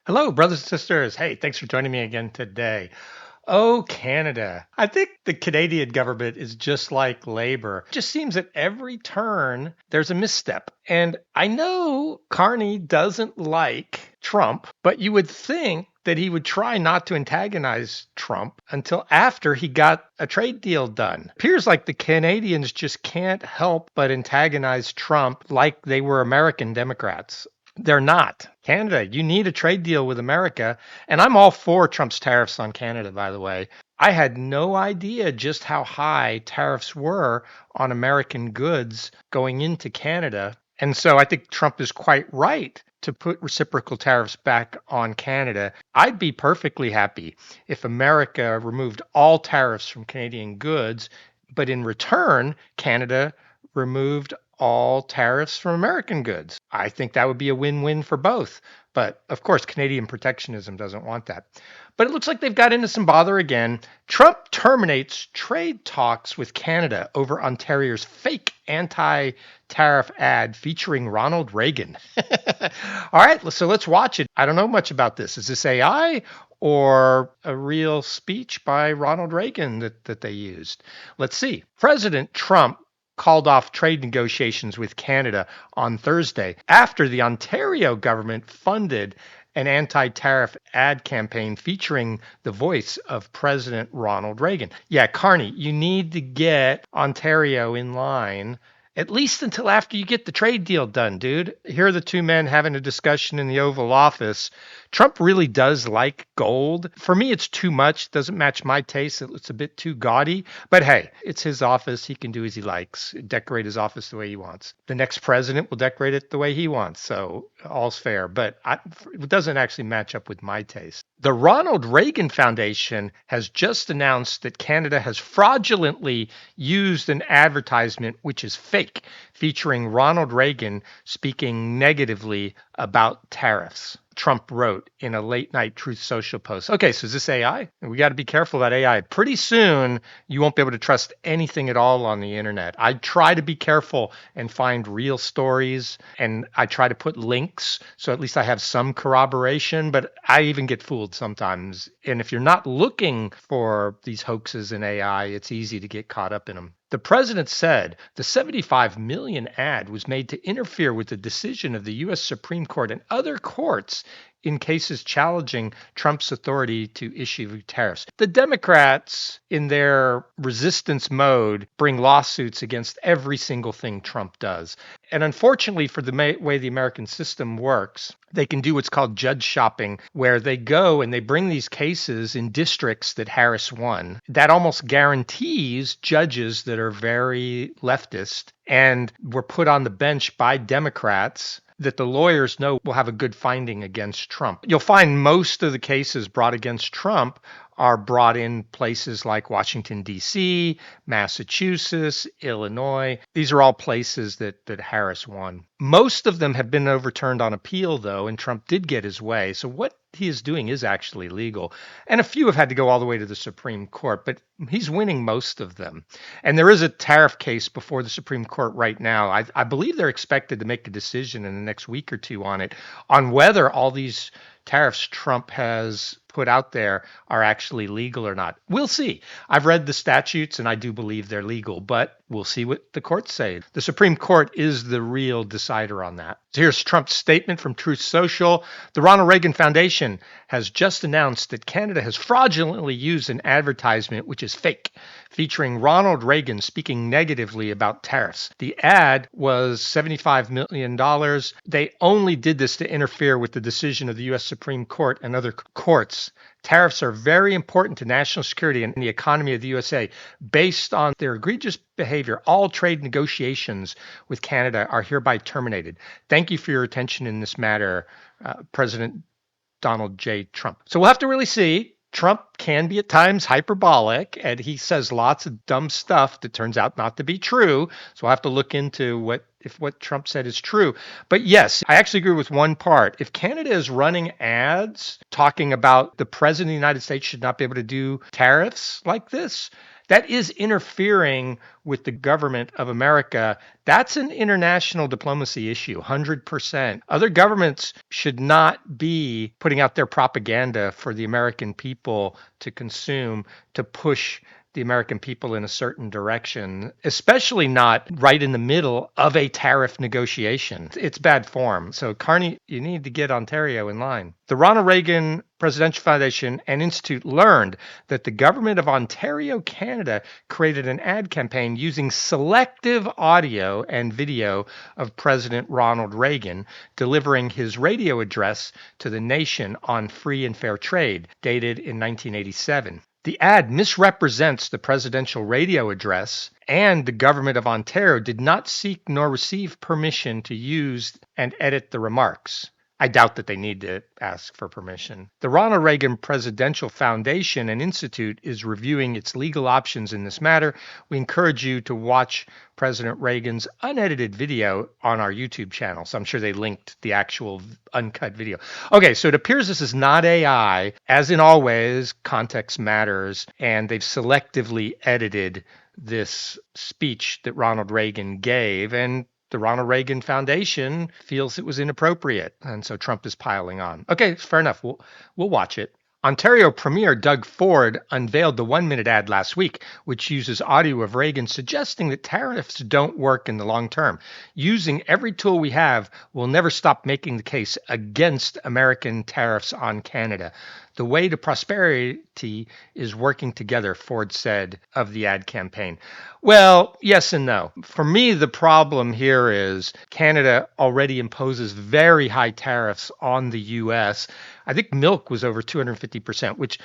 Hello, brothers and sisters. Hey, thanks for joining me again today. Oh, Canada. I think the Canadian government is just like Labor. It just seems at every turn there's a misstep. And I know Carney doesn't like Trump, but you would think that he would try not to antagonize Trump until after he got a trade deal done. Appears like the Canadians just can't help but antagonize Trump like they were American Democrats. They're not. Canada, you need a trade deal with America. And I'm all for Trump's tariffs on Canada, by the way. I had no idea just how high tariffs were on American goods going into Canada. And so I think Trump is quite right to put reciprocal tariffs back on Canada. I'd be perfectly happy if America removed all tariffs from Canadian goods, but in return, Canada removed all tariffs from American goods. I think that would be a win-win for both. But of course, Canadian protectionism doesn't want that. But it looks like they've got into some bother again. Trump terminates trade talks with Canada over Ontario's fake anti-tariff ad featuring Ronald Reagan. All right, so let's watch it. I don't know much about this. Is this AI or a real speech by Ronald Reagan that they used? Let's see. President Trump called off trade negotiations with Canada on Thursday after the Ontario government funded an anti-tariff ad campaign featuring the voice of President Ronald Reagan. Yeah, Carney, you need to get Ontario in line at least until after you get the trade deal done, dude. Here are the two men having a discussion in the Oval Office. Trump really does like gold. For me, it's too much. It doesn't match my taste. It's a bit too gaudy. But hey, it's his office. He can do as he likes, decorate his office the way he wants. The next president will decorate it the way he wants. So all's fair. But it doesn't actually match up with my taste. The Ronald Reagan Foundation has just announced that Canada has fraudulently used an advertisement which is fake, featuring Ronald Reagan speaking negatively about tariffs. Trump wrote in a late night Truth Social post. Okay, so is this AI? We got to be careful about AI. Pretty soon, you won't be able to trust anything at all on the internet. I try to be careful and find real stories, and I try to put links so at least I have some corroboration, but I even get fooled sometimes. And if you're not looking for these hoaxes in AI, it's easy to get caught up in them. The president said the 75 million ad was made to interfere with the decision of the U.S. Supreme Court and other courts in cases challenging Trump's authority to issue tariffs. The Democrats, in their resistance mode, bring lawsuits against every single thing Trump does. And unfortunately, for the way the American system works, they can do what's called judge shopping, where they go and they bring these cases in districts that Harris won. That almost guarantees judges that are very leftist and were put on the bench by Democrats that the lawyers know will have a good finding against Trump. You'll find most of the cases brought against Trump are brought in places like Washington, D.C., Massachusetts, Illinois. These are all places that Harris won. Most of them have been overturned on appeal, though, and Trump did get his way. So what he is doing is actually legal. And a few have had to go all the way to the Supreme Court, but he's winning most of them. And there is a tariff case before the Supreme Court right now. I believe they're expected to make a decision in the next week or two on it, on whether all these tariffs Trump has put out there are actually legal or not. We'll see. I've read the statutes and I do believe they're legal, but we'll see what the courts say. The Supreme Court is the real decider on that. So here's Trump's statement from Truth Social. The Ronald Reagan Foundation has just announced that Canada has fraudulently used an advertisement which is fake, featuring Ronald Reagan speaking negatively about tariffs. The ad was $75 million. They only did this to interfere with the decision of the U.S. Supreme Court and other courts. Tariffs are very important to national security and the economy of the USA. Based on their egregious behavior, all trade negotiations with Canada are hereby terminated. Thank you for your attention in this matter, President Donald J. Trump. So we'll have to really see. Trump can be at times hyperbolic, and he says lots of dumb stuff that turns out not to be true. So I'll have to look into if what Trump said is true. But yes, I actually agree with one part. If Canada is running ads talking about the president of the United States should not be able to do tariffs like this, that is interfering with the government of America. That's an international diplomacy issue, 100%. Other governments should not be putting out their propaganda for the American people to consume, to push the American people in a certain direction, especially not right in the middle of a tariff negotiation. It's bad form. So, Carney, you need to get Ontario in line. The Ronald Reagan Presidential Foundation and Institute learned that the government of Ontario, Canada, created an ad campaign using selective audio and video of President Ronald Reagan delivering his radio address to the nation on free and fair trade, dated in 1987. The ad misrepresents the presidential radio address, and the government of Ontario did not seek nor receive permission to use and edit the remarks. I doubt that they need to ask for permission. The Ronald Reagan Presidential Foundation and Institute is reviewing its legal options in this matter. We encourage you to watch President Reagan's unedited video on our YouTube channel. So I'm sure they linked the actual uncut video. Okay, so it appears this is not AI. As in always, context matters, and they've selectively edited this speech that Ronald Reagan gave, and the Ronald Reagan Foundation feels it was inappropriate, and so Trump is piling on. Okay, fair enough. We'll watch it. Ontario Premier Doug Ford unveiled the 1-minute ad last week, which uses audio of Reagan suggesting that tariffs don't work in the long term. Using every tool we have, we'll never stop making the case against American tariffs on Canada. The way to prosperity is working together, Ford said of the ad campaign. Well, yes and no. For me, the problem here is Canada already imposes very high tariffs on the U.S. I think milk was over 250%, which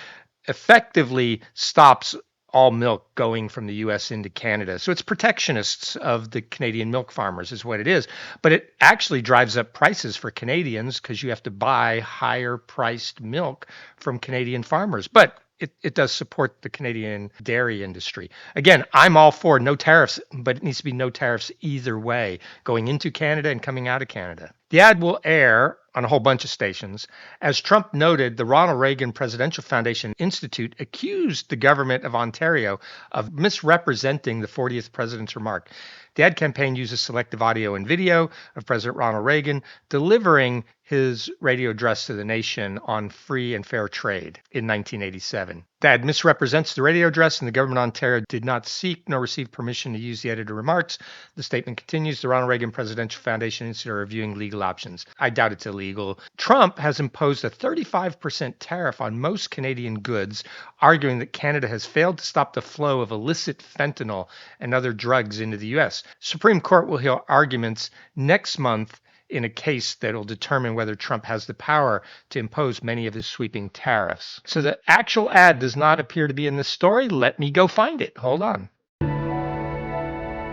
effectively stops all milk going from the U.S. into Canada. So it's protectionists of the Canadian milk farmers is what it is. But it actually drives up prices for Canadians because you have to buy higher priced milk from Canadian farmers. But it does support the Canadian dairy industry. Again, I'm all for no tariffs, but it needs to be no tariffs either way, going into Canada and coming out of Canada. The ad will air on a whole bunch of stations. As Trump noted, the Ronald Reagan Presidential Foundation Institute accused the government of Ontario of misrepresenting the 40th president's remark. The ad campaign uses selective audio and video of President Ronald Reagan delivering his radio address to the nation on free and fair trade in 1987. The ad misrepresents the radio address, and the government of Ontario did not seek nor receive permission to use the edited remarks. The statement continues, the Ronald Reagan Presidential Foundation Institute are reviewing legal options. I doubt it's illegal. Trump has imposed a 35% tariff on most Canadian goods, arguing that Canada has failed to stop the flow of illicit fentanyl and other drugs into the U.S. Supreme Court will hear arguments next month in a case that will determine whether Trump has the power to impose many of his sweeping tariffs. So the actual ad does not appear to be in this story. Let me go find it. Hold on.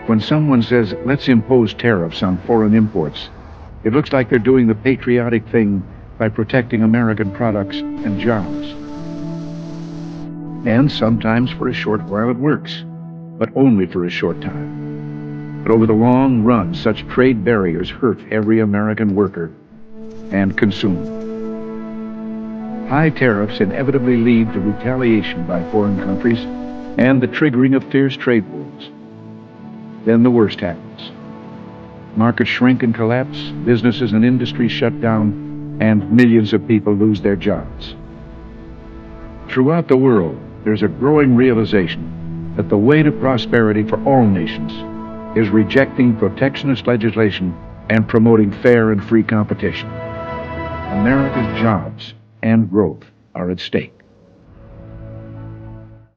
When someone says, let's impose tariffs on foreign imports, it looks like they're doing the patriotic thing by protecting American products and jobs. And sometimes for a short while it works, but only for a short time. But over the long run, such trade barriers hurt every American worker and consumer. High tariffs inevitably lead to retaliation by foreign countries and the triggering of fierce trade wars. Then the worst happens. Markets shrink and collapse, businesses and industries shut down, and millions of people lose their jobs. Throughout the world, there's a growing realization that the way to prosperity for all nations is rejecting protectionist legislation and promoting fair and free competition. America's jobs and growth are at stake.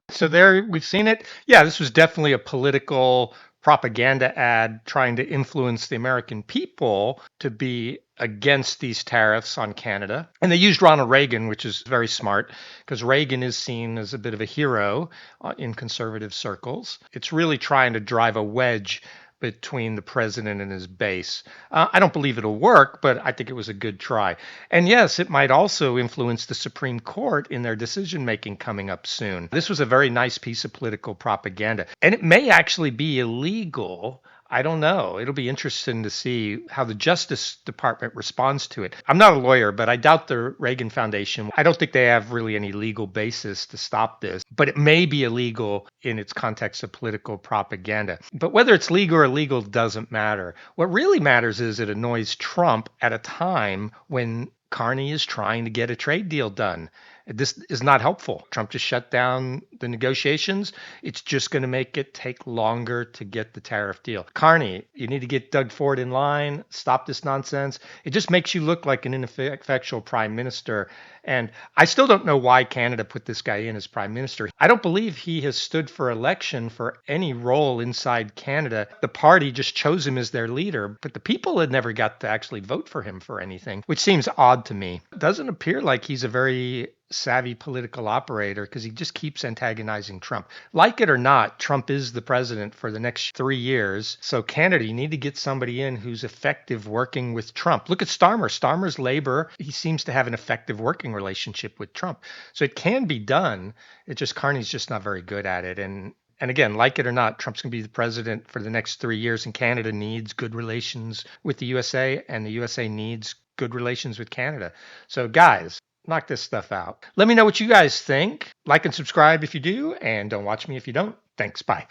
So there, we've seen it. Yeah, this was definitely a political propaganda ad trying to influence the American people to be against these tariffs on Canada. And they used Ronald Reagan, which is very smart, because Reagan is seen as a bit of a hero in conservative circles. It's really trying to drive a wedge between the president and his base. I don't believe it'll work, but I think it was a good try. And yes, it might also influence the Supreme Court in their decision-making coming up soon. This was a very nice piece of political propaganda. And it may actually be illegal. I don't know. It'll be interesting to see how the Justice Department responds to it. I'm not a lawyer, but I doubt the Reagan Foundation, I don't think they have really any legal basis to stop this, but it may be illegal in its context of political propaganda. But whether it's legal or illegal doesn't matter. What really matters is it annoys Trump at a time when Carney is trying to get a trade deal done. This is not helpful. Trump just shut down the negotiations. It's just going to make it take longer to get the tariff deal. Carney, you need to get Doug Ford in line, stop this nonsense. It just makes you look like an ineffectual prime minister. And I still don't know why Canada put this guy in as prime minister. I don't believe he has stood for election for any role inside Canada. The party just chose him as their leader, but the people had never got to actually vote for him for anything, which seems odd to me. It doesn't appear like he's a very savvy political operator because he just keeps antagonizing Trump. Like it or not, Trump is the president for the next 3 years. So Canada, you need to get somebody in who's effective working with Trump. Look at Starmer. Starmer's labor. He seems to have an effective working relationship with Trump. So it can be done. It just Carney's just not very good at it. And again, like it or not, Trump's going to be the president for the next 3 years, and Canada needs good relations with the USA, and the USA needs good relations with Canada. So, guys, knock this stuff out. Let me know what you guys think. Like and subscribe if you do, and don't watch me if you don't. Thanks. Bye.